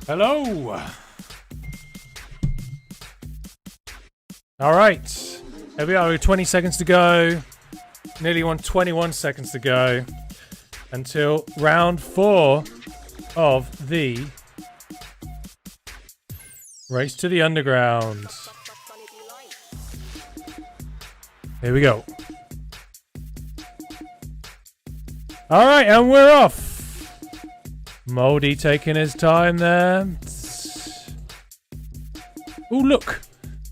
Hello. All right. Here we are with 20 seconds to go. Nearly 21 seconds to go until round 4 of the Race to the Underground. Here we go. All right, and we're off. Moldy taking his time there. Oh, look.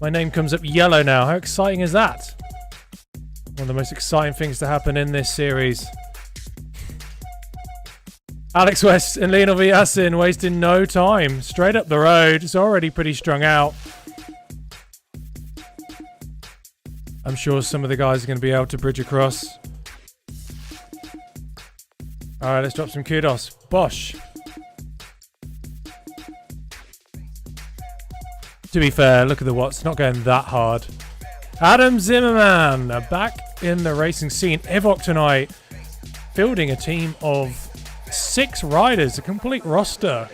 My name comes up yellow now. How exciting is that? One of the most exciting things to happen in this series. Alex West and Lionel Villasin wasting no time. Straight up the road. It's already pretty strung out. I'm sure some of the guys are going to be able to bridge across. Alright, let's drop some kudos. Bosch. To be fair, look at the watts. Not going that hard. Adam Zimmerman back in the racing scene. Evoc tonight fielding a team of 6 riders, a complete roster.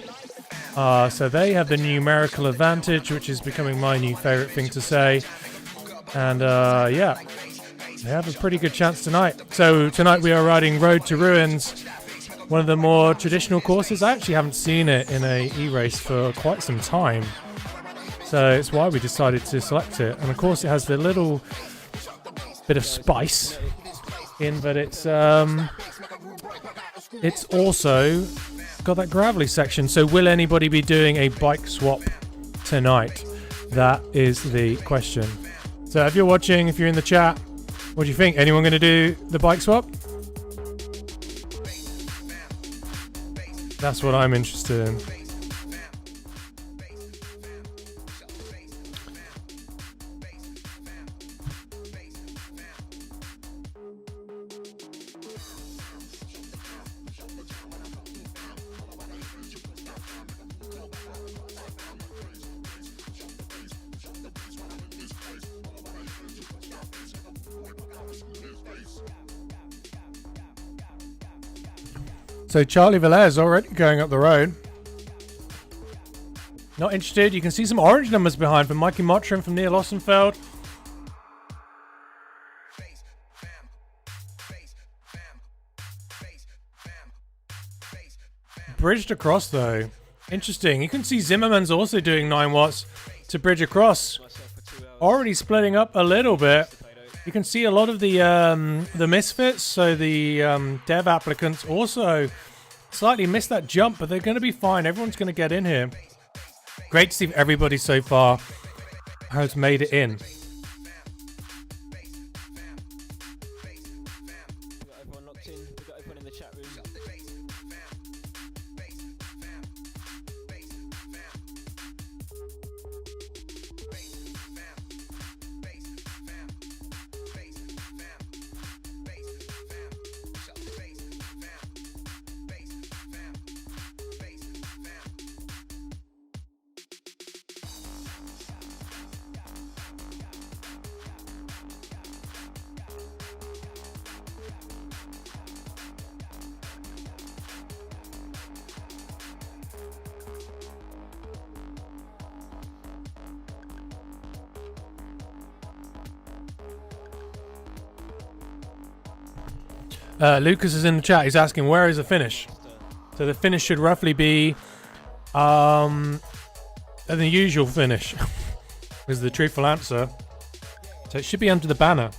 So they have the numerical advantage, which is becoming my new favourite thing to say. And yeah, they have a pretty good chance tonight. So tonight we are riding Road to Ruins, one of the more traditional courses. I actually haven't seen it in a e-race for quite some time. So it's why we decided to select it. And of course it has the little bit of spice in, but it's also got that gravelly section. So will anybody be doing a bike swap tonight? That is the question. So if you're watching, if you're in the chat, what do you think? Anyone going to do the bike swap? That's what I'm interested in. So Charlie Valaire's already going up the road. Not interested. You can see some orange numbers behind from Mikey Mottram from Neil Ossenfeld. Bridged across though. Interesting. You can see Zimmerman's also doing 9 watts to bridge across. Already splitting up a little bit. You can see a lot of the misfits, so the dev applicants also slightly missed that jump, but they're going to be fine. Everyone's going to get in here. Great to see everybody so far has made it in. Lucas is in the chat. He's asking, where is the finish? So the finish should roughly be the usual finish is the truthful answer. So it should be under the banner.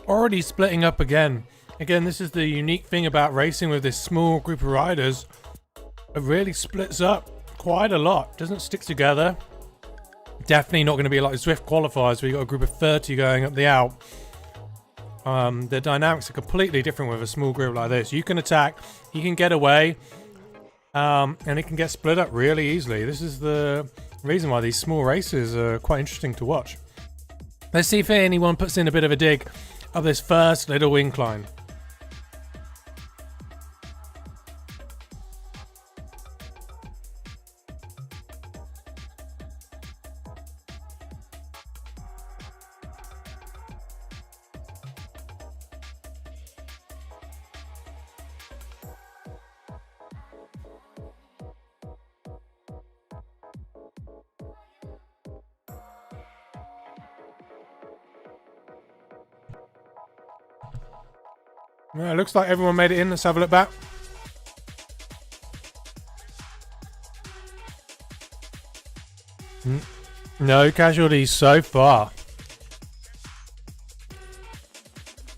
already splitting up again. Again, this is the unique thing about racing with this small group of riders. It really splits up quite a lot. Doesn't stick together. Definitely not going to be like Zwift qualifiers where you've got a group of 30 going up the Alp. The dynamics are completely different with a small group like this. You can attack, you can get away, and it can get split up really easily. This is the reason why these small races are quite interesting to watch. Let's see if anyone puts in a bit of a dig of this first little incline. Yeah, it looks like everyone made it in. Let's have a look back. No casualties so far.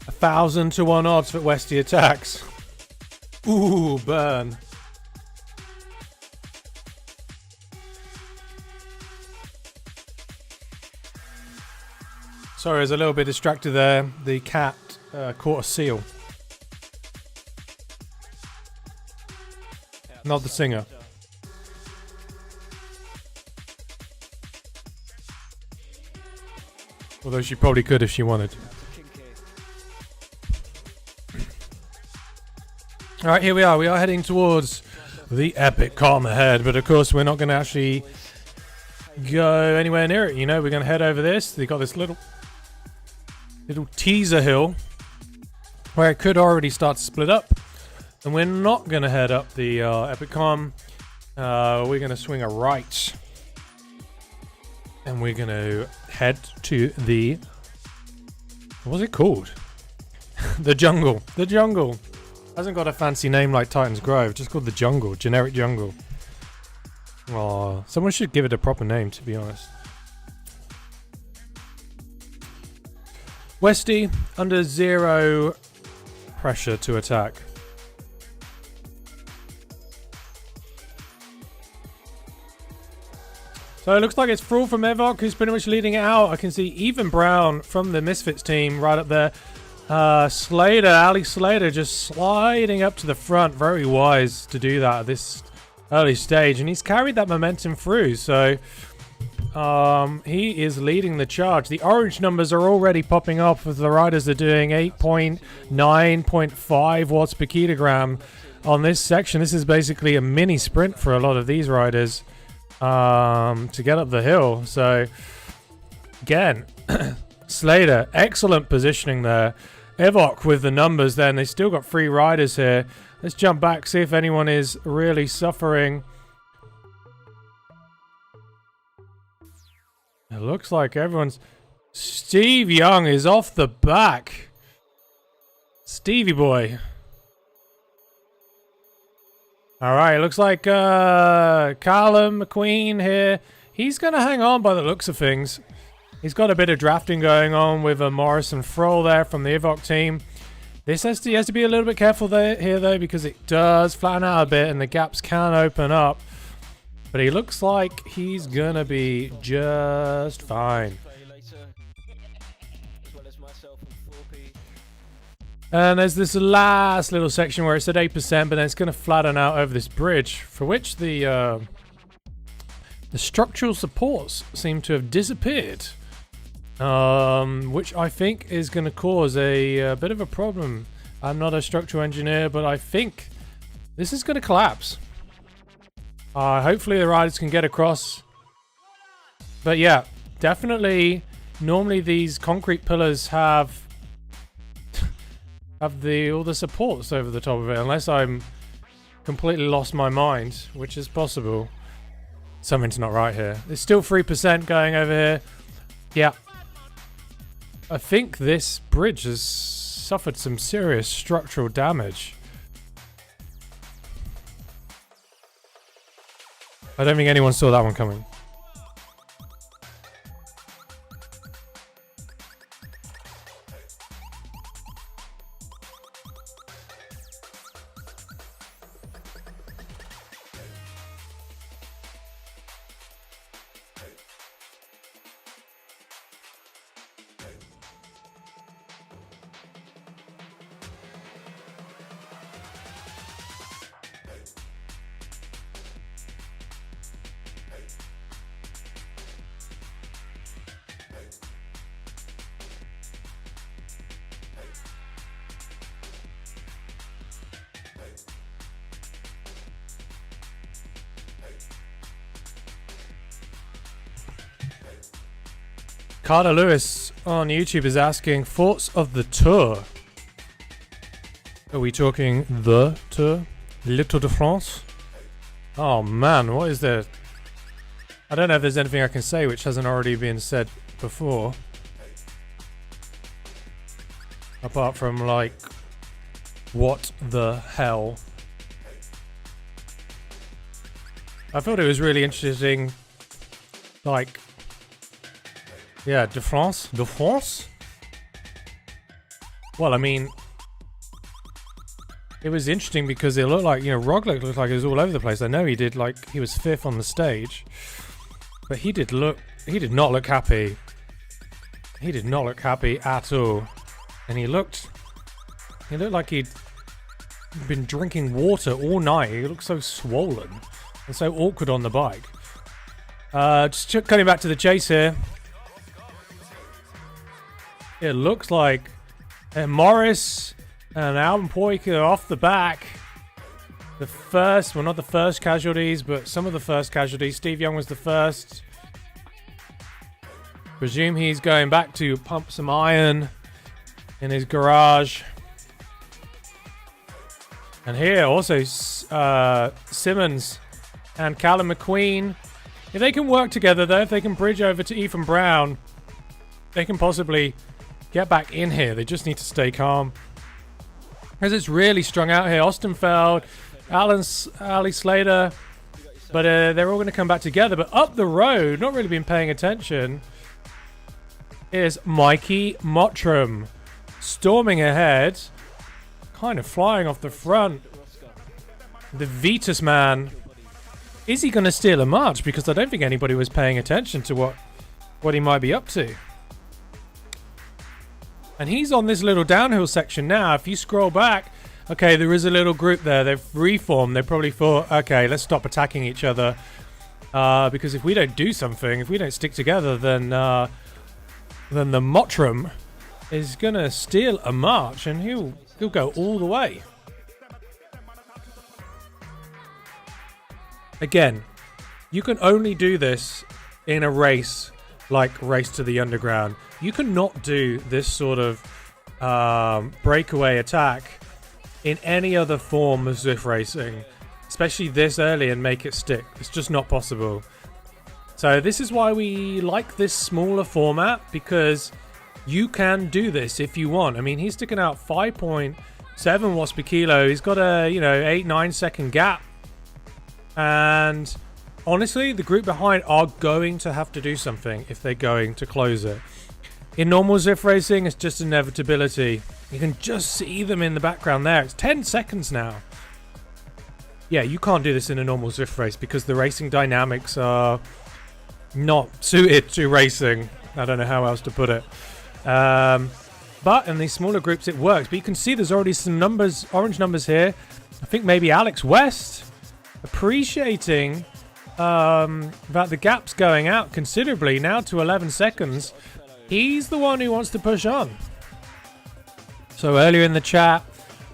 1,000 to 1 odds for Westy attacks. Ooh, burn. Sorry, I was a little bit distracted there. The cat caught a seal. Not the singer. Although she probably could if she wanted. Alright, here we are. We are heading towards the epic calm ahead. But of course, we're not going to actually go anywhere near it. You know, we're going to head over this. They got this little teaser hill where it could already start to split up. And we're not going to head up the epic calm. We're going to swing a right. And we're going to head to the... What's it called? The jungle. The jungle. Hasn't got a fancy name like Titan's Grove. Just called the jungle. Generic jungle. Oh, someone should give it a proper name, to be honest. Westy, under 0 pressure to attack. So it looks like it's Thrall from Evok who's pretty much leading it out. I can see Even Brown from the Misfits team right up there. Slater, Ali Slater just sliding up to the front. Very wise to do that at this early stage. And he's carried that momentum through. So he is leading the charge. The orange numbers are already popping up as the riders are doing 8.9.5 watts per kilogram on this section. This is basically a mini sprint for a lot of these riders. To get up the hill. So again, Slater, excellent positioning there. Evok with the numbers then. They still got 3 riders here. Let's jump back, see if anyone is really suffering. It looks like everyone's... Steve Young is off the back. Stevie boy. Alright, looks like Callum McQueen here. He's going to hang on by the looks of things. He's got a bit of drafting going on with Morris and Froll there from the Evok team. This has to be a little bit careful here though, because it does flatten out a bit and the gaps can open up. But he looks like he's going to be just fine. And there's this last little section where it's at 8%, but then it's going to flatten out over this bridge, for which the structural supports seem to have disappeared, which I think is going to cause a bit of a problem. I'm not a structural engineer, but I think this is going to collapse. Hopefully the riders can get across. But yeah, definitely, normally these concrete pillars have all the supports over the top of it, unless I'm completely lost my mind, which is possible. Something's not right here. There's still 3% going over here. Yeah. I think this bridge has suffered some serious structural damage. I don't think anyone saw that one coming. Carter Lewis on YouTube is asking, thoughts of the Tour? Are we talking the Tour? Le Tour de France? Oh man, what is there? I don't know if there's anything I can say which hasn't already been said before. Apart from like, what the hell? I thought it was really interesting. Like, yeah, de France? De France? Well, I mean, it was interesting because it looked like, Roglic looked like he was all over the place. I know he did, like, he was fifth on the stage. But he did not look happy. He did not look happy at all. And he looked like he'd been drinking water all night. He looked so swollen and so awkward on the bike. Just cutting back to the chase here. It looks like Morris and Albon Poyka are off the back. The first, well, not the first casualties, but some of the first casualties. Steve Young was the first. Presume he's going back to pump some iron in his garage. And here also Simmons and Callum McQueen. If they can work together though, if they can bridge over to Ethan Brown, they can possibly get back in here. They just need to stay calm. Because it's really strung out here. Ostenfeld, Ali Slater. But they're all going to come back together. But up the road, not really been paying attention, is Mikey Mottram. Storming ahead. Kind of flying off the front. The Vitus man. Is he going to steal a march? Because I don't think anybody was paying attention to what he might be up to. And he's on this little downhill section now. If you scroll back, okay, there is a little group there. They've reformed. They probably thought, okay, let's stop attacking each other. Because if we don't do something, if we don't stick together, then the Mottram is going to steal a march and he'll go all the way. Again, you can only do this in a race like Race to the Underground. You cannot do this sort of breakaway attack in any other form of Zwift racing, especially this early, and make it stick. It's just not possible. So this is why we like this smaller format, because you can do this if you want. I mean, he's sticking out 5.7 watts per kilo. He's got a 8-9 second gap. And honestly, the group behind are going to have to do something if they're going to close it. In normal Zwift racing, it's just inevitability. You can just see them in the background there. It's 10 seconds now. Yeah, you can't do this in a normal Zwift race because the racing dynamics are not suited to racing. I don't know how else to put it. But in these smaller groups, it works. But you can see there's already some numbers, orange numbers here. I think maybe Alex West appreciating that the gap's going out considerably now to 11 seconds. He's the one who wants to push on. So earlier in the chat,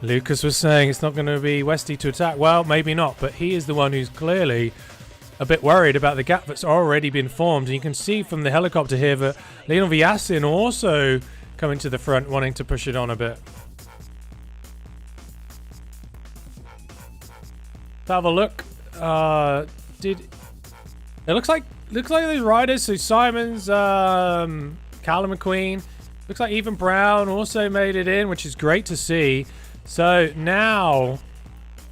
Lucas was saying it's not going to be Westy to attack. Well, maybe not, but he is the one who's clearly a bit worried about the gap that's already been formed. And you can see from the helicopter here that Leon Vyasin also coming to the front, wanting to push it on a bit. Let's have a look. It looks like those riders. So Simons, Callum McQueen. Looks like Ethan Brown also made it in, which is great to see. So now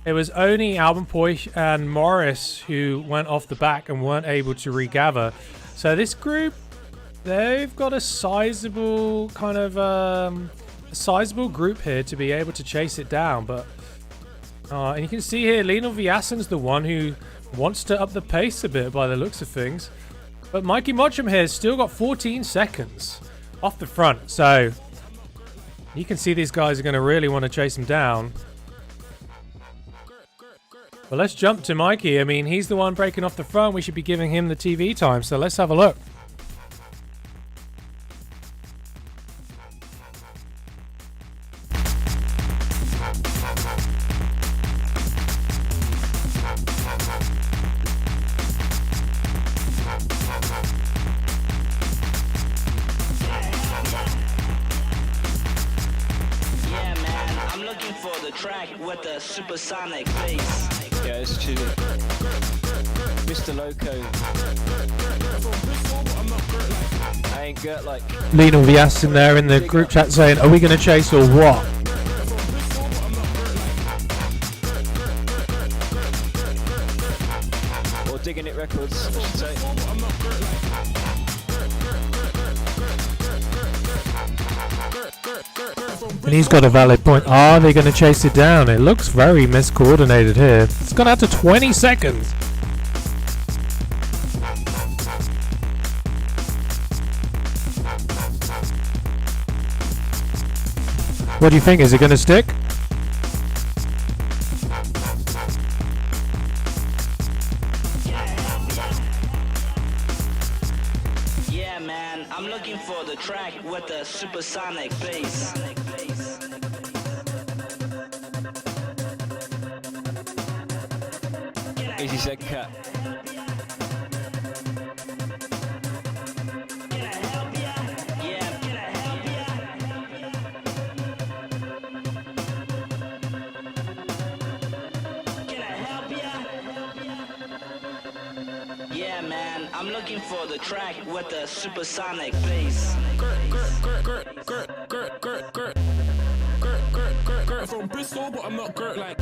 it was only Albon Poyka and Morris who went off the back and weren't able to regather. So this group, they've got a sizable kind of a sizable group here to be able to chase it down. But and you can see here, Lionel Vyasin's the one who wants to up the pace a bit by the looks of things. But Mikey Mottram here has still got 14 seconds off the front. So you can see these guys are going to really want to chase him down. But let's jump to Mikey. I mean, he's the one breaking off the front. We should be giving him the TV time. So let's have a look. track with the supersonic bass. Yeah, it's chilly. Mr. Loco. I ain't Gert like. Lino Vias in there in the group chat saying, are we going to chase or what? Or Digging It Records, I should say. And he's got a valid point. Are they going to chase it down? It looks very miscoordinated here. It's gone out to 20 seconds. What do you think? Is it going to stick? Yeah, man, I'm looking for the track with the supersonic bass. Easy said cat. Yeah, man, I'm looking for the track with the supersonic bass. Gert from Bristol, but I'm not Gert like.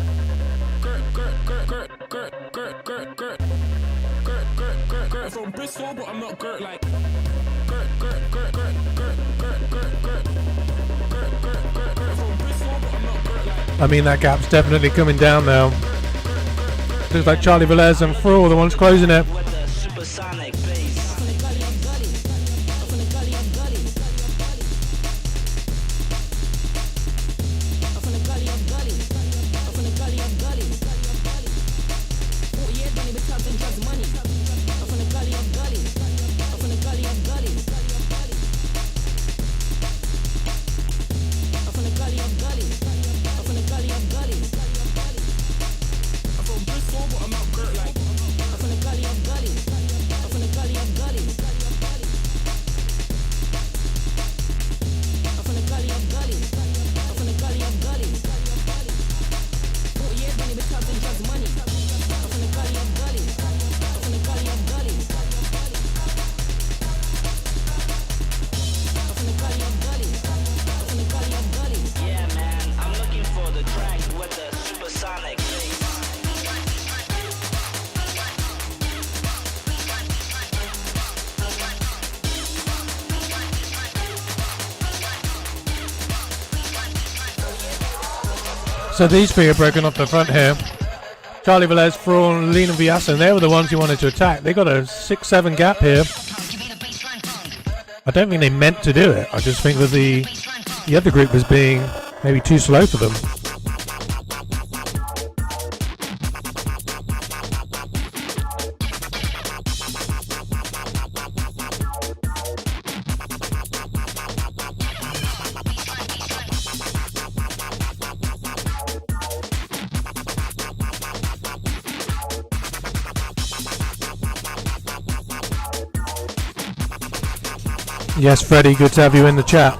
Gert from Bristol, but I'm not Gert like. I mean, that gap's definitely coming down now. Looks like Charlie Velez and Fraud are the ones closing it. With the supersonic bass. So these three are broken off the front here. Charlie Velez, Fraud, Lino Viasa, they were the ones you wanted to attack. They got a 6-7 gap here. I don't think they meant to do it. I just think that the other group was being maybe too slow for them. Yes, Freddie, good to have you in the chat.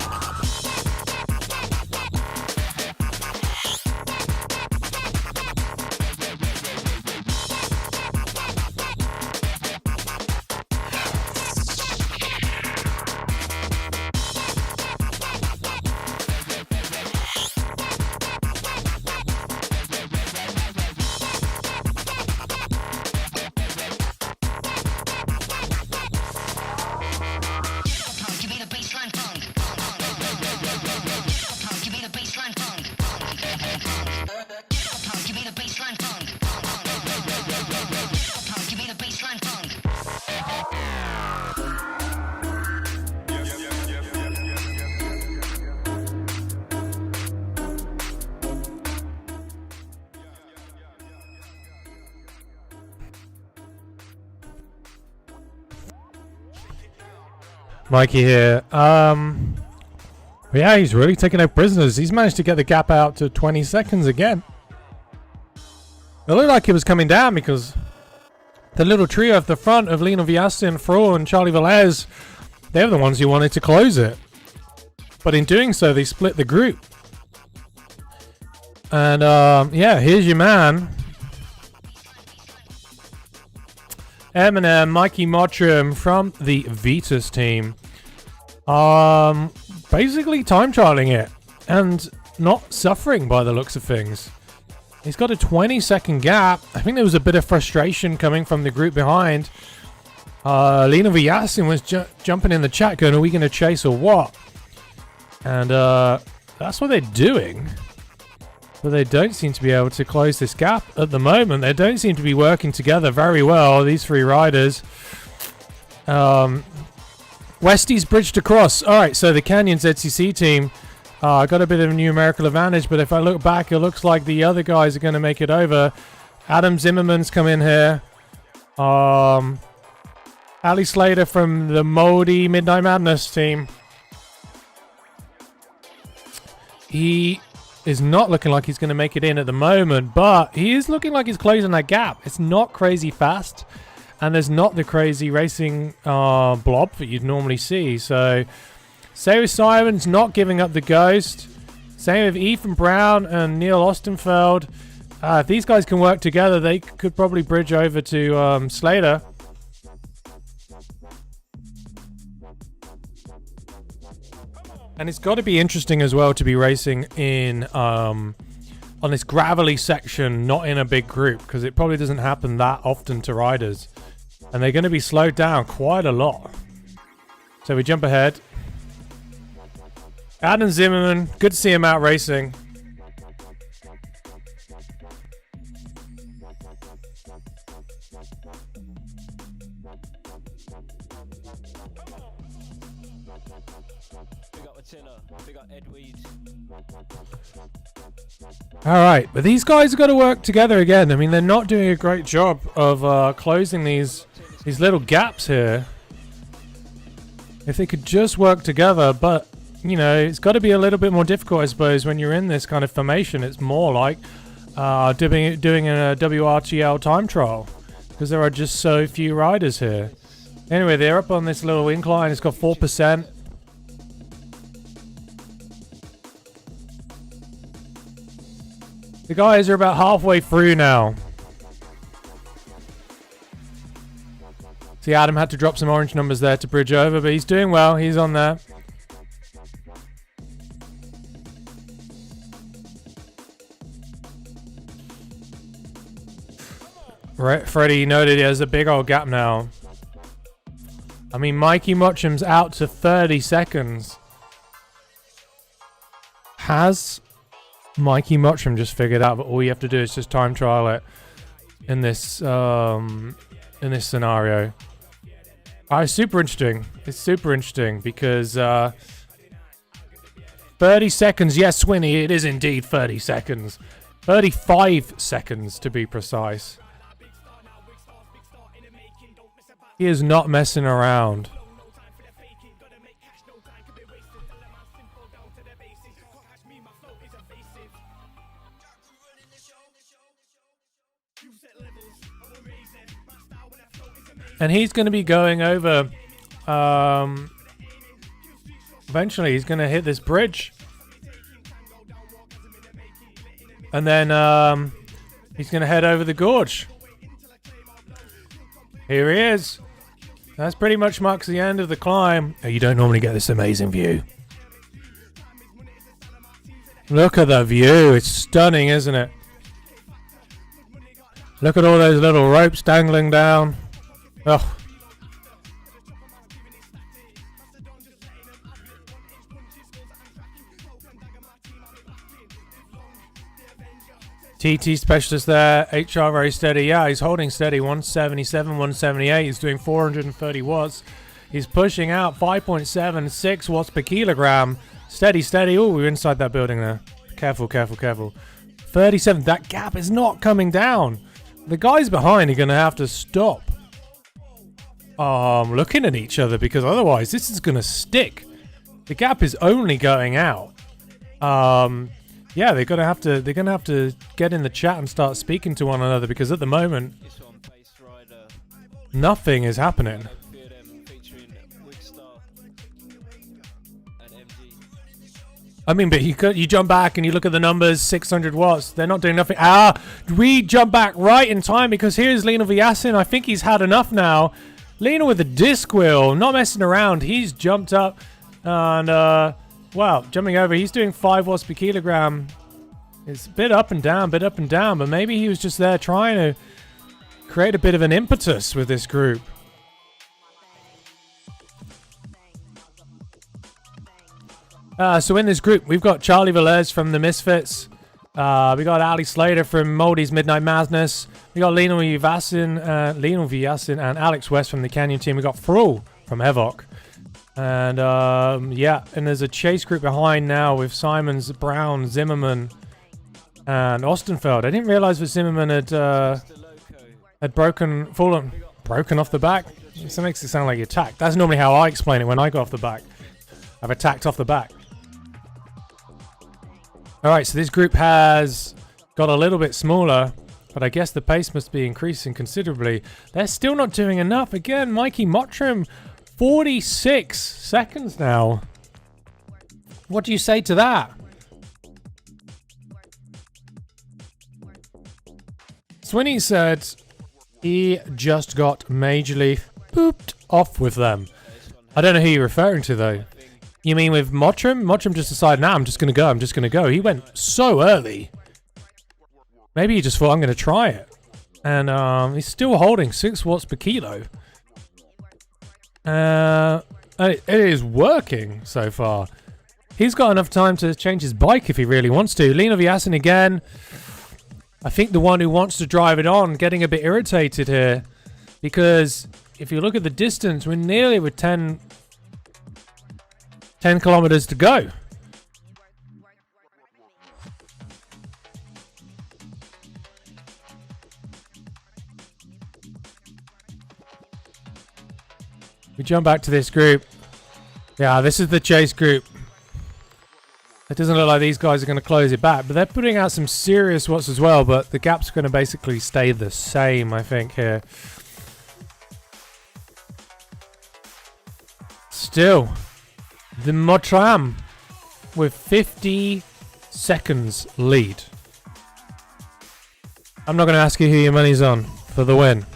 Mikey here. Yeah, he's really taking out prisoners. He's managed to get the gap out to 20 seconds again. It looked like it was coming down because the little trio at the front of Lino Viastin, Fraud, and Charlie Velez, they're the ones who wanted to close it. But in doing so, they split the group. And yeah, here's your man. Eminem, Mikey Mottram from the Vitus team. Basically time trialing it and not suffering by the looks of things. He's got a 20-second gap. I think there was a bit of frustration coming from the group behind. Lena Vyasin was jumping in the chat going, are we going to chase or what? And that's what they're doing. But they don't seem to be able to close this gap at the moment. They don't seem to be working together very well, these three riders. Westie's bridged across. All right, so the Canyon ZCC team got a bit of a numerical advantage, but if I look back, it looks like the other guys are going to make it over. Adam Zimmerman's come in here. Ali Slater from the Moldy Midnight Madness team. He is not looking like he's going to make it in at the moment, but he is looking like he's closing that gap. It's not crazy fast, and there's not the crazy racing blob that you'd normally see. So, same with Simon's not giving up the ghost. Same with Ethan Brown and Neil Ostenfeld. If these guys can work together, they could probably bridge over to Slater. And it's got to be interesting as well to be racing in on this gravelly section, not in a big group, because it probably doesn't happen that often to riders. And they're going to be slowed down quite a lot. So we jump ahead. Adam Zimmerman, good to see him out racing. Alright, but these guys have got to work together again. I mean, they're not doing a great job of closing these little gaps here. If they could just work together, but, you know, it's got to be a little bit more difficult, I suppose, when you're in this kind of formation. It's more like doing a WRTL time trial, because there are just so few riders here. Anyway, they're up on this little incline. It's got 4%. The guys are about halfway through now. See, Adam had to drop some orange numbers there to bridge over, but he's doing well. He's on there. Right, Freddie noted he has a big old gap now. I mean, Mikey Mottram's out to 30 seconds. Has Mikey Mottram just figured out that all you have to do is just time trial it in this scenario? It's super interesting. It's super interesting because 30 seconds. Yes, Swinny, it is indeed 30 seconds. 35 seconds to be precise. He is not messing around. And he's going to be going over. Eventually, he's going to hit this bridge. And then he's going to head over the gorge. Here he is. That's pretty much marks the end of the climb. Oh, you don't normally get this amazing view. Look at the view. It's stunning, isn't it? Look at all those little ropes dangling down. Oh. TT specialist there. HR very steady. Yeah, he's holding steady. 177, 178. He's doing 430 watts. He's pushing out 5.76 watts per kilogram. Steady, steady. Oh, we're inside that building there. Careful, careful, careful. 37. That gap is not coming down. The guys behind are going to have to stop looking at each other, because otherwise this is going to stick. The gap is only going out. Yeah, they're gonna have to get in the chat and start speaking to one another, because at the moment nothing is happening. I mean, but you jump back and you look at the numbers, 600 watts. They're not doing nothing. We jump back right in time because here's Lino Vyasin. I think he's had enough now. Lino with the disc wheel, not messing around. He's jumped up and, wow, jumping over. He's doing 5 watts per kilogram. It's a bit up and down, but maybe he was just there trying to create a bit of an impetus with this group. So in this group, we've got Charlie Velez from the Misfits. We got Ali Slater from Moldy's Midnight Madness. We got Lino Vyasin and Alex West from the Canyon team. We got Frul from Evok. And and there's a chase group behind now with Simons, Brown, Zimmerman, and Ostenfeld. I didn't realize that Zimmerman had broken off the back. So it makes it sound like he attacked. That's normally how I explain it when I go off the back. I've attacked off the back. Alright, so this group has got a little bit smaller, but I guess the pace must be increasing considerably. They're still not doing enough. Again, Mikey Mottram, 46 seconds now. What do you say to that? Swinney said he just got majorly booped off with them. I don't know who you're referring to, though. You mean with Mottram? Mottram just decided, nah, I'm just going to go. He went so early. Maybe he just thought, I'm going to try it. And he's still holding 6 watts per kilo. It is working so far. He's got enough time to change his bike if he really wants to. Lino Vyasin again. I think the one who wants to drive it on, getting a bit irritated here. Because if you look at the distance, we're nearly with 10 kilometers to go. We jump back to this group. Yeah, this is the chase group. It doesn't look like these guys are going to close it back, but they're putting out some serious watts as well, but the gap's going to basically stay the same, I think, here. Still, the Mottram with 50 seconds lead. I'm not going to ask you who your money's on for the win.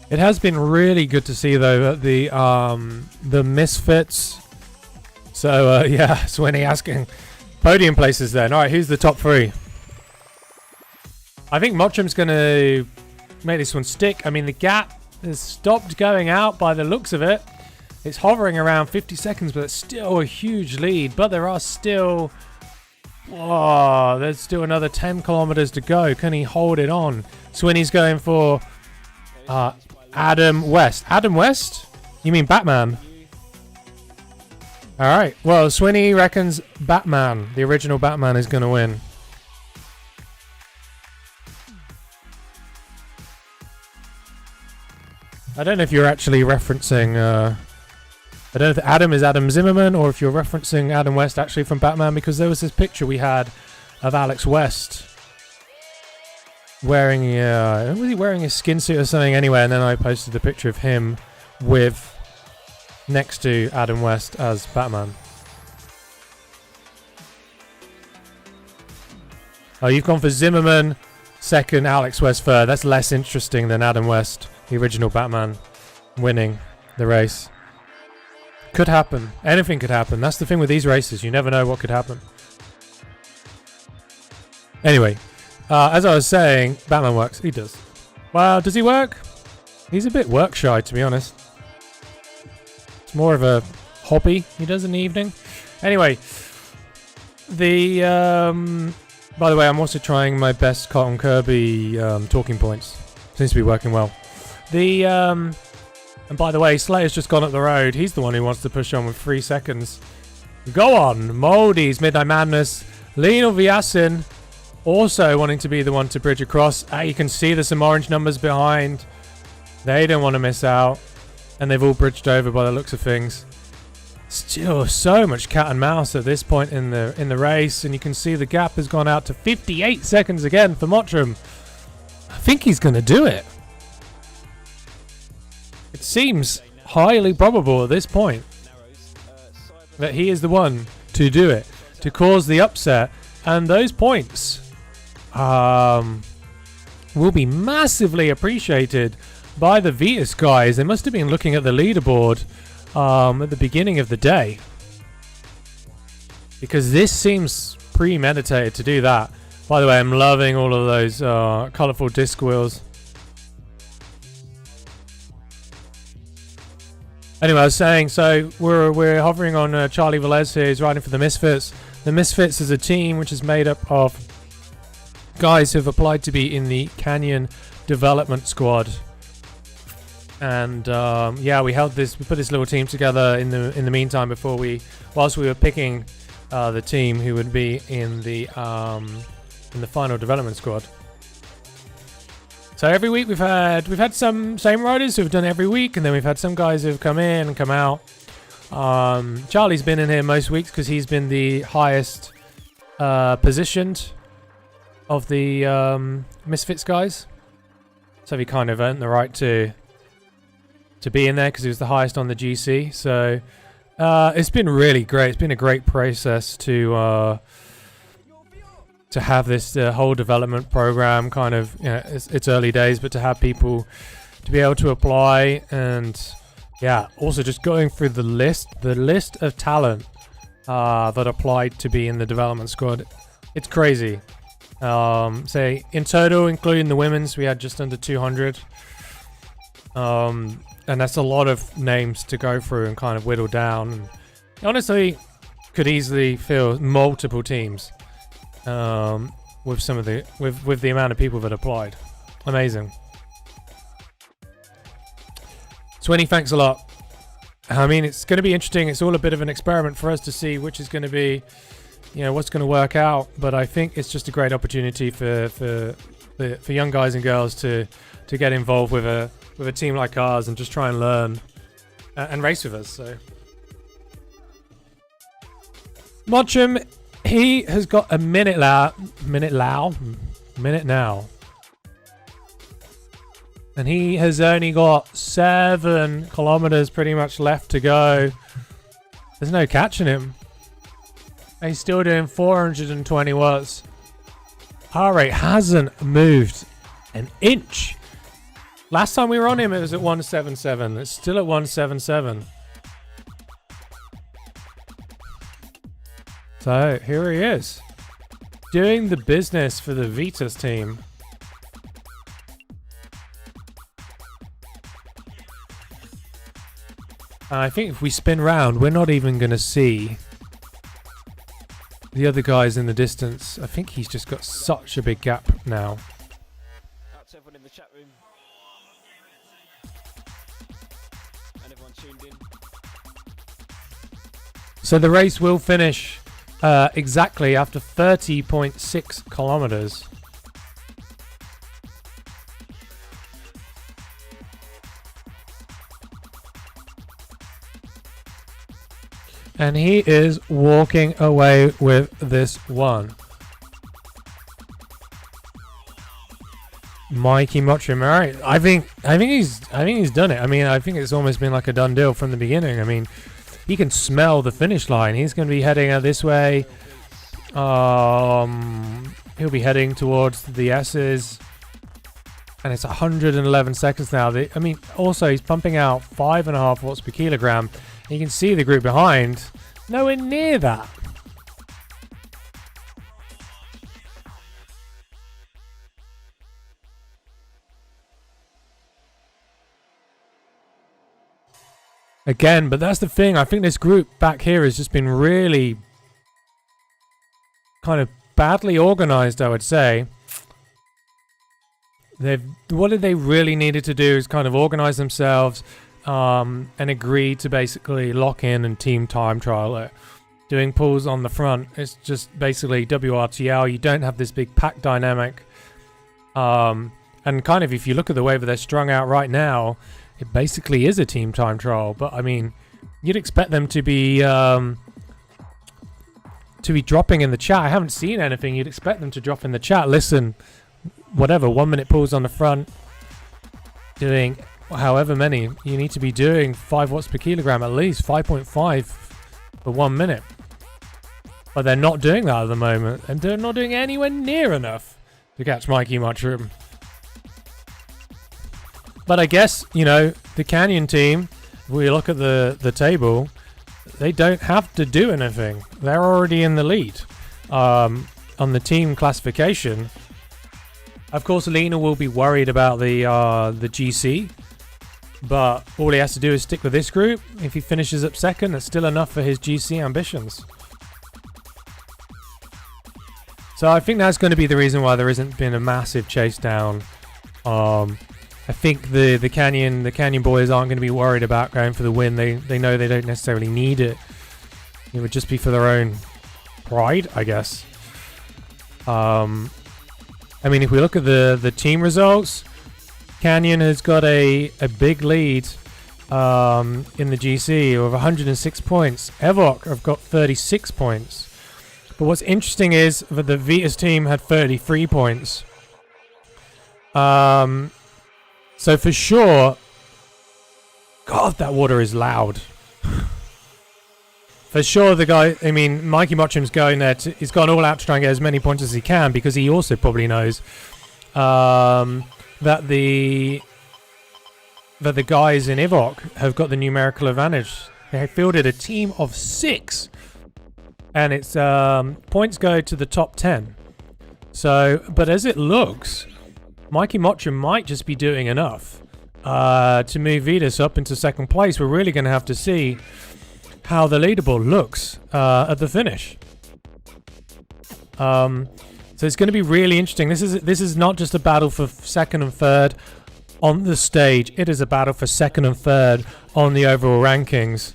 It has been really good to see, though, that the Misfits. So, yeah, Swinney asking podium places then. All right, who's the top 3? I think Mottram's going to make this one stick. I mean, the gap has stopped going out by the looks of it. It's hovering around 50 seconds, but it's still a huge lead. But there are still... Whoa, there's still another 10 kilometers to go. Can he hold it on? Swinney's going for... Adam West. Adam West? You mean Batman? Alright. Well, Swinney reckons Batman, the original Batman, is going to win. I don't know if you're actually referencing... I don't know if Adam is Adam Zimmerman or if you're referencing Adam West actually from Batman, because there was this picture we had of Alex West wearing was he wearing a skin suit or something anyway, and then I posted a picture of him with next to Adam West as Batman. Oh, you've gone for Zimmerman second, Alex West third. That's less interesting than Adam West, the original Batman, winning the race. Could happen. Anything could happen. That's the thing with these races. You never know what could happen. Anyway, as I was saying, Batman works. He does. Well, does he work? He's a bit work shy, to be honest. It's more of a hobby he does in the evening. Anyway, the by the way, I'm also trying my best Cotton Kirby talking points. Seems to be working well. And by the way, Slater's just gone up the road. He's the one who wants to push on with 3 seconds. Go on, Moldy's Midnight Madness. Lino Vyasin also wanting to be the one to bridge across. You can see there's some orange numbers behind They don't want to miss out. And they've all bridged over by the looks of things. Still so much cat and mouse at this point in the race, and you can see the gap has gone out to 58 seconds again for Mottram. I think he's going to do it. It seems highly probable at this point that he is the one to do it, to cause the upset, and those points will be massively appreciated by the Vitas guys. They must have been looking at the leaderboard at the beginning of the day, because this seems premeditated to do that. By the way, I'm loving all of those colourful disc wheels. Anyway, I was saying, so we're hovering on Charlie Velez here. He's riding for the Misfits. The Misfits is a team which is made up of guys who have applied to be in the Canyon Development Squad. And yeah, we put this little team together in the meantime whilst we were picking the team who would be in the final development squad. So every week we've had some same riders who've done every week, and then we've had some guys who've come in and come out. Charlie's been in here most weeks because he's been the highest positioned of the Misfits guys, so he kind of earned the right to be in there because he was the highest on the GC. So it's been really great. It's been a great process to have this whole development program. Kind of, you know, it's early days, but to have people to be able to apply, and yeah, also just going through the list of talent that applied to be in the development squad. It's crazy. Say in total, including the women's, we had just under 200. And that's a lot of names to go through and kind of whittle down. And honestly, could easily fill multiple teams with some of with the amount of people that applied. Amazing. Swinny, thanks a lot. I mean, it's going to be interesting. It's all a bit of an experiment for us to see which is going to be, you know, what's going to work out. But I think it's just a great opportunity for young guys and girls to get involved with a team like ours and just try and learn and race with us. So Mottram, he has got a minute now, and he has only got 7 kilometers pretty much left to go. There's no catching him. And he's still doing 420 watts. Heart rate hasn't moved an inch. Last time we were on him, it was at 177. It's still at 177. So here he is, doing the business for the Vitas team. And I think if we spin round, we're not even going to see the other guys in the distance. I think he's just got such a big gap now. Out to everyone in the chat room. And everyone tuned in. So the race will finish exactly after 30.6 kilometers. And he is walking away with this one. Mikey Mottram, all right. I think he's done it. I mean, I think it's almost been like a done deal from the beginning. I mean, he can smell the finish line. He's going to be heading out this way. He'll be heading towards the S's. And it's 111 seconds now. I mean, also, he's pumping out 5.5 watts per kilogram. And you can see the group behind. Nowhere near that. Again, but that's the thing. I think this group back here has just been really kind of badly organized, I would say. What did they really needed to do is kind of organize themselves and agree to basically lock in and team time trial it. Doing pulls on the front, it's just basically WRTL. You don't have this big pack dynamic. And And kind of, if you look at the way that they're strung out right now, it basically is a team time trial. But I mean, you'd expect them to be dropping in the chat. I haven't seen anything. You'd expect them to drop in the chat. Listen, whatever, 1 minute pulls on the front, doing however many. You need to be doing 5 watts per kilogram at least, 5.5 for 1 minute. But they're not doing that at the moment, and they're not doing anywhere near enough to catch Mikey Mushroom. But I guess, you know, the Canyon team, if we look at the table, they don't have to do anything. They're already in the lead on the team classification. Of course, Lena will be worried about the GC, but all he has to do is stick with this group. If he finishes up second, that's still enough for his GC ambitions. So I think that's going to be the reason why there hasn't been a massive chase down. I think the Canyon boys aren't going to be worried about going for the win. They know they don't necessarily need it. It would just be for their own pride, I guess. I mean, if we look at the team results, Canyon has got a big lead in the GC of 106 points. Evok have got 36 points. But what's interesting is that the Vitas team had 33 points. So for sure, God, that water is loud. For sure, the guy, I mean, Mikey Mochum's going there. He's gone all out to try and get as many points as he can, because he also probably knows that the guys in Ivok have got the numerical advantage. They fielded a team of 6, and it's points go to the top 10. So, but as it looks, Mikey Mochum might just be doing enough to move Vitas up into second place. We're really going to have to see how the leaderboard looks at the finish. So it's going to be really interesting. This is not just a battle for second and third on the stage. It is a battle for second and third on the overall rankings.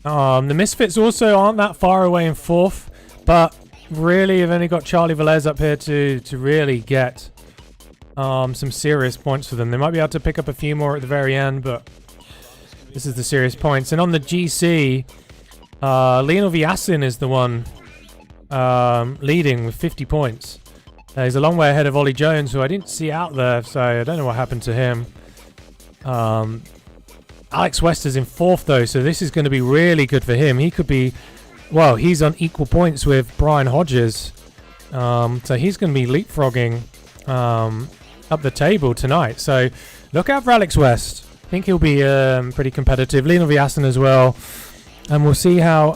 The Misfits also aren't that far away in fourth, but really have only got Charlie Velez up here to really get some serious points for them. They might be able to pick up a few more at the very end, but this is the serious points. And on the GC, Lionel Viasin is the one leading with 50 points. He's a long way ahead of Ollie Jones, who I didn't see out there, so I don't know what happened to him. Alex West is in fourth, though, so this is going to be really good for him. He could be, well, he's on equal points with Brian Hodges. So he's going to be leapfrogging up the table tonight. So look out for Alex West. I think he'll be pretty competitive. Lionel Viasin as well. And we'll see how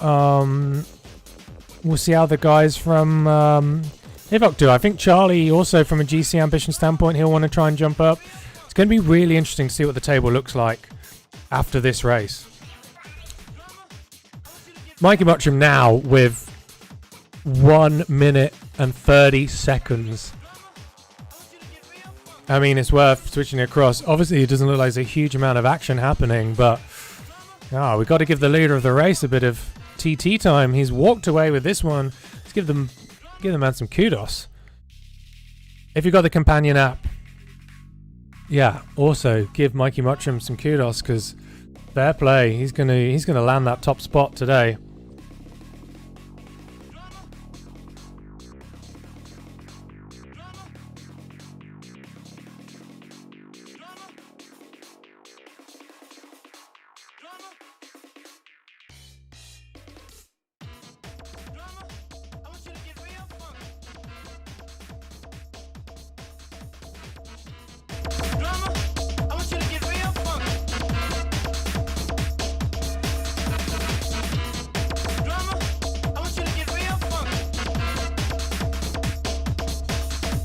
the guys from Ivok do. I think Charlie also, from a GC ambition standpoint, he'll want to try and jump up. It's going to be really interesting to see what the table looks like after this race. Mikey Mochum now with 1 minute and 30 seconds. I mean, it's worth switching across. Obviously, it doesn't look like there's a huge amount of action happening, but we've got to give the leader of the race a bit of TT time. He's walked away with this one. Let's give the man some kudos. If you've got the companion app, also give Mikey Mochum some kudos, because fair play. He's gonna land that top spot today.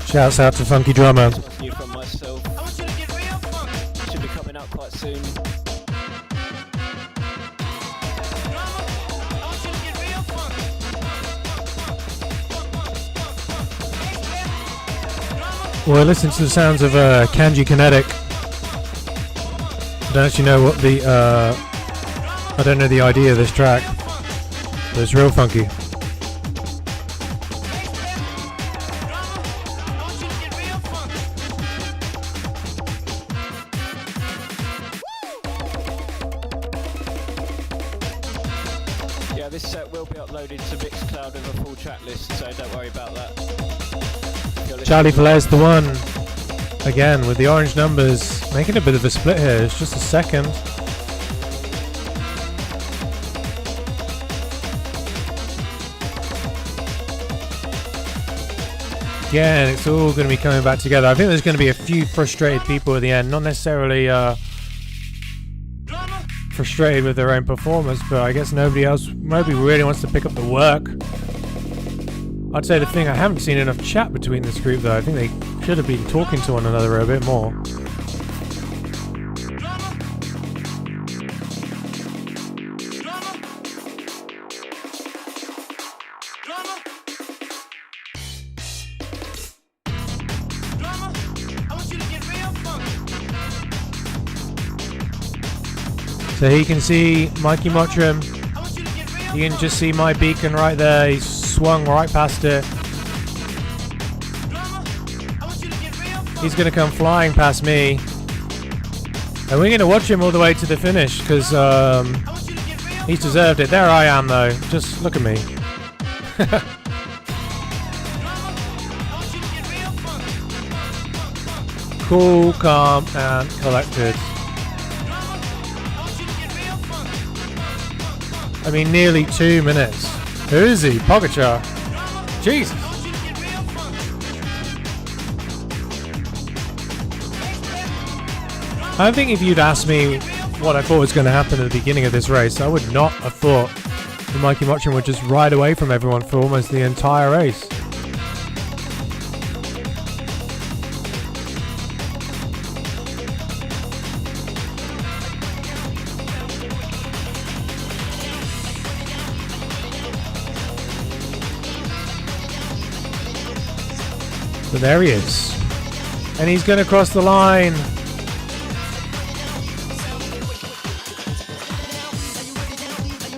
Shouts out to Funky Drummer. New from myself. Should be coming out quite soon. Well, listen to the sounds of Kanji Kinetic. I don't actually know what the I don't know the idea of this track, but it's real funky. Yeah, this set will be uploaded to Mixcloud with a full track list, so don't worry about that. Charlie Valaire's the one. Again, with the orange numbers, making a bit of a split here. It's just a second. Again, it's all going to be coming back together. I think there's going to be a few frustrated people at the end. Not necessarily frustrated with their own performance, but I guess nobody really wants to pick up the work. I'd say the thing, I haven't seen enough chat between this group though. I think they should have been talking to one another a bit more. So he can see Mikey Mottram. You can just see my beacon right there. He's swung right past it. He's going to come flying past me. And we're going to watch him all the way to the finish because he's deserved it. There I am though. Just look at me. Cool, calm and collected. I mean, nearly 2 minutes. Who is he? Pogacar. Jesus. I think if you'd asked me what I thought was going to happen at the beginning of this race, I would not have thought that Mikey Mottram would just ride away from everyone for almost the entire race. But there he is. And he's going to cross the line.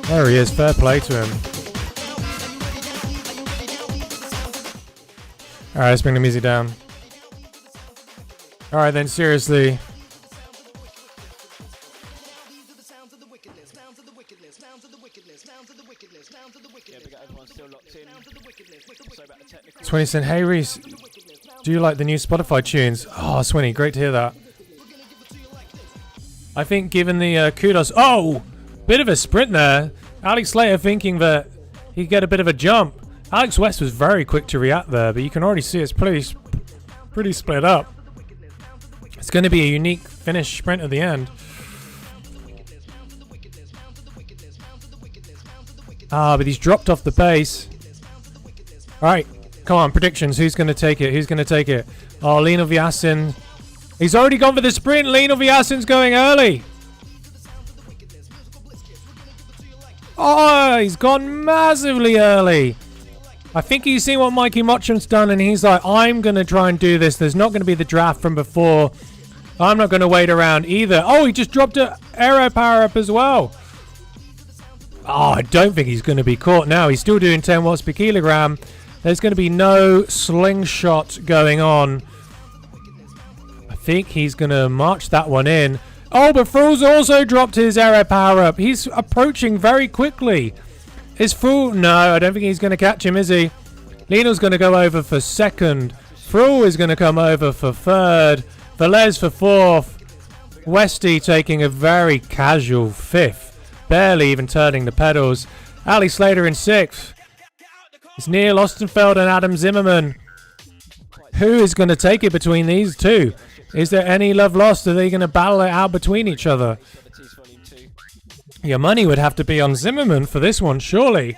There he is. Fair play to him. Alright, let's bring the music down. Alright then, seriously. Yeah, we got everyone still locked in. So about the technical. Swinny said, hey Reese, do you like the new Spotify tunes? Oh, Swinny, great to hear that. I think given the kudos... Oh! Bit of a sprint there. Alex Slater thinking that he'd get a bit of a jump. Alex West was very quick to react there, but you can already see it's pretty split up. It's going to be a unique finish sprint at the end. Ah, but he's dropped off the pace. Alright, come on, predictions. Who's going to take it? Who's going to take it? Oh, Lino Vyasin. He's already gone for the sprint. Lino Vyasin's going early. Oh, he's gone massively early. I think he's seen what Mikey Mottram's done, and he's like, I'm going to try and do this. There's not going to be the draft from before. I'm not going to wait around either. Oh, he just dropped an aero power up as well. Oh, I don't think he's going to be caught now. He's still doing 10 watts per kilogram. There's going to be no slingshot going on. I think he's going to march that one in. Oh, but Frohl's also dropped his aero power up. He's approaching very quickly. Is Frohl? No, I don't think he's going to catch him, is he? Lino's going to go over for second. Frohl is going to come over for third. Velez for fourth. Westy taking a very casual fifth. Barely even turning the pedals. Ali Slater in sixth. It's Neil Ostenfeld and Adam Zimmerman. Who is going to take it between these two? Is there any love lost? Are they going to battle it out between each other? Your money would have to be on Zimmerman for this one, surely.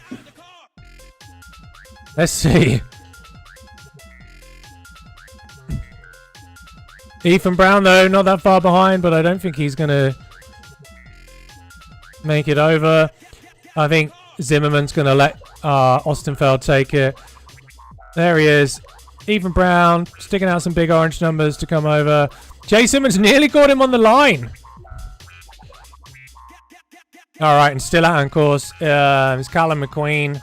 Let's see. Ethan Brown, though, not that far behind, but I don't think he's going to make it over. I think Zimmerman's going to let Ostenfeld take it. There he is. Ethan Brown sticking out some big orange numbers to come over. Jay Simmons nearly caught him on the line. All right, and still out on course is Callum McQueen.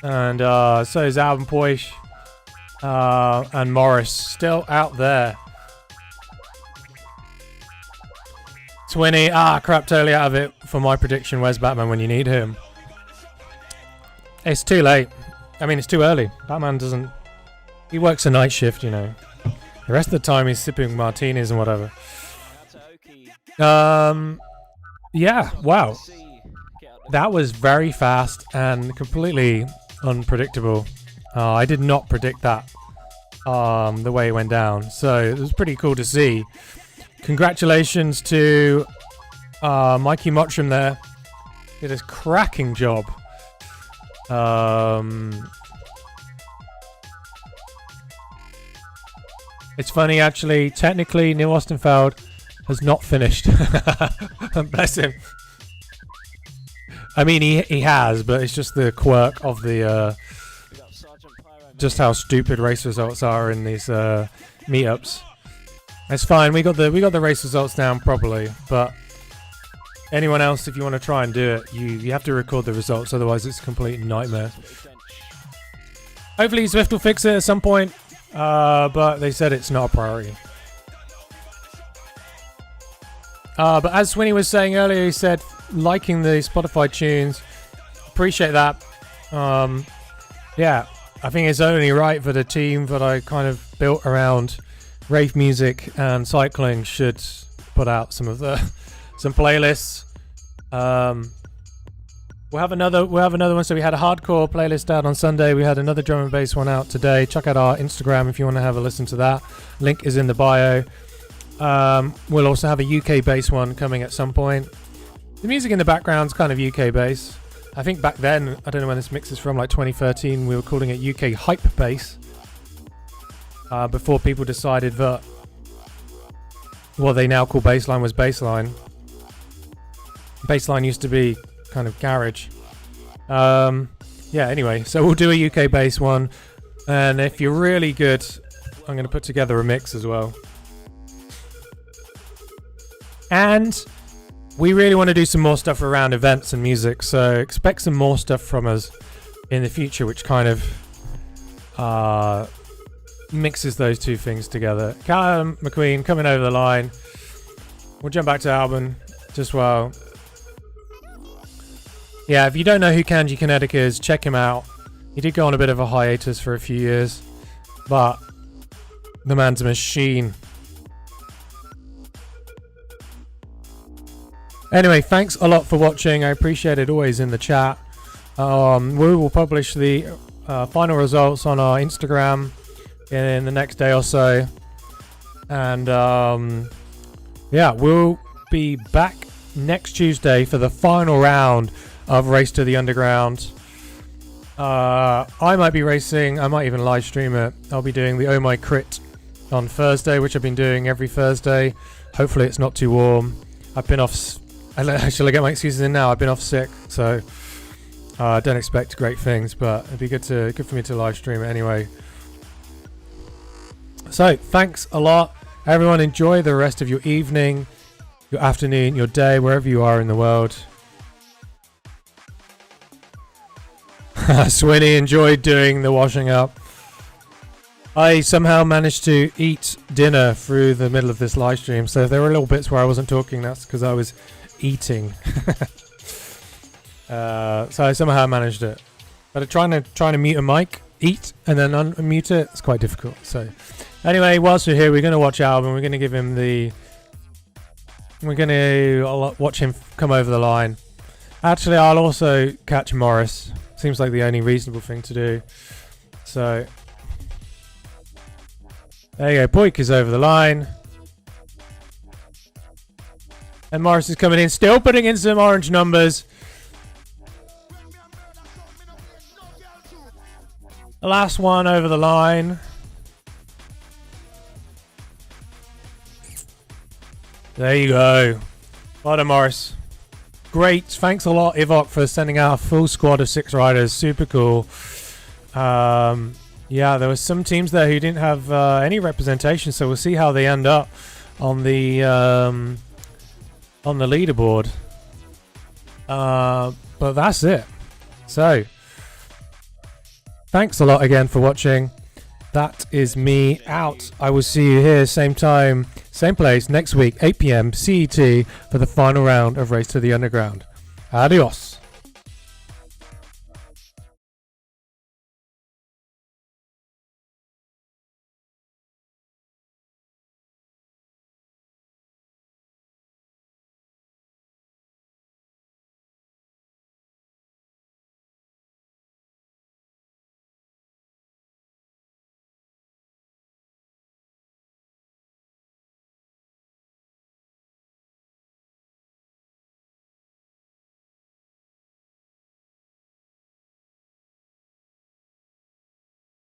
And so is Alban Poisch and Morris still out there. Swinny, crap, totally out of it for my prediction. Where's Batman when you need him? It's too late. I mean, it's too early. Batman doesn't... He works a night shift, you know. The rest of the time he's sipping martinis and whatever. Yeah, wow. That was very fast and completely unpredictable. I did not predict that the way it went down. So it was pretty cool to see. Congratulations to Mikey Mottram there. Did a cracking job. It's funny, actually. Technically, Neil Ostenfeld has not finished. Bless him. I mean, he has, but it's just the quirk of the just how stupid race results are in these meetups. It's fine. We got the race results down properly, but anyone else, if you want to try and do it, you have to record the results. Otherwise, it's a complete nightmare. Hopefully, Zwift will fix it at some point. But they said it's not a priority. But as Swinny was saying earlier, he said liking the Spotify tunes. Appreciate that. Yeah, I think it's only right that a team that I kind of built around rave music and cycling should put out some playlists. We'll have another one. So we had a hardcore playlist out on Sunday. We had another drum and bass one out today. Check out our Instagram if you want to have a listen to that. Link is in the bio. We'll also have a UK bass one coming at some point. The music in the background's kind of UK bass. I think back then, I don't know when this mix is from, like 2013, we were calling it UK hype bass. Before people decided that what they now call bassline was bassline. Bassline used to be kind of garage. Yeah, anyway, so we'll do a UK bass one, and if you're really good, I'm going to put together a mix as well. And we really want to do some more stuff around events and music, so expect some more stuff from us in the future, which kind of mixes those two things together. Callum McQueen coming over the line. We'll jump back to Albon just while. Yeah, if you don't know who Kanji Kinetic is, check him out. He did go on a bit of a hiatus for a few years, but the man's a machine. Anyway, thanks a lot for watching. I appreciate it always in the chat. We will publish the final results on our Instagram in the next day or so. And yeah, we'll be back next Tuesday for the final round of Race to the Underground. I might be racing. I might even live stream it. I'll be doing the Oh My Crit on Thursday, which I've been doing every Thursday. Hopefully it's not too warm. I've been off... Shall I get my excuses in now? I've been off sick, so don't expect great things, but it'd be good for me to live stream it anyway. So thanks a lot, everyone. Enjoy the rest of your evening, your afternoon, your day, wherever you are in the world. Swinny enjoyed doing the washing up. I somehow managed to eat dinner through the middle of this live stream, so if there were little bits where I wasn't talking, that's because I was eating. So I somehow managed it. But trying to mute a mic, eat, and then unmute it, it's quite difficult. So anyway, whilst we're here, we're going to watch Albon. We're going to give him I'll watch him come over the line. Actually, I'll also catch Morris. Seems like the only reasonable thing to do. So there you go. Puig is over the line. And Morris is coming in, still putting in some orange numbers. The last one over the line. There you go. Well done, Morris. Great. Thanks a lot, Ivok, for sending out a full squad of 6 riders. Super cool. Yeah, there were some teams there who didn't have any representation, so we'll see how they end up on the leaderboard. But that's it. So thanks a lot again for watching. That is me out. I will see you here same time, same place next week, 8 PM CET for the final round of Race to the Underground. Adios.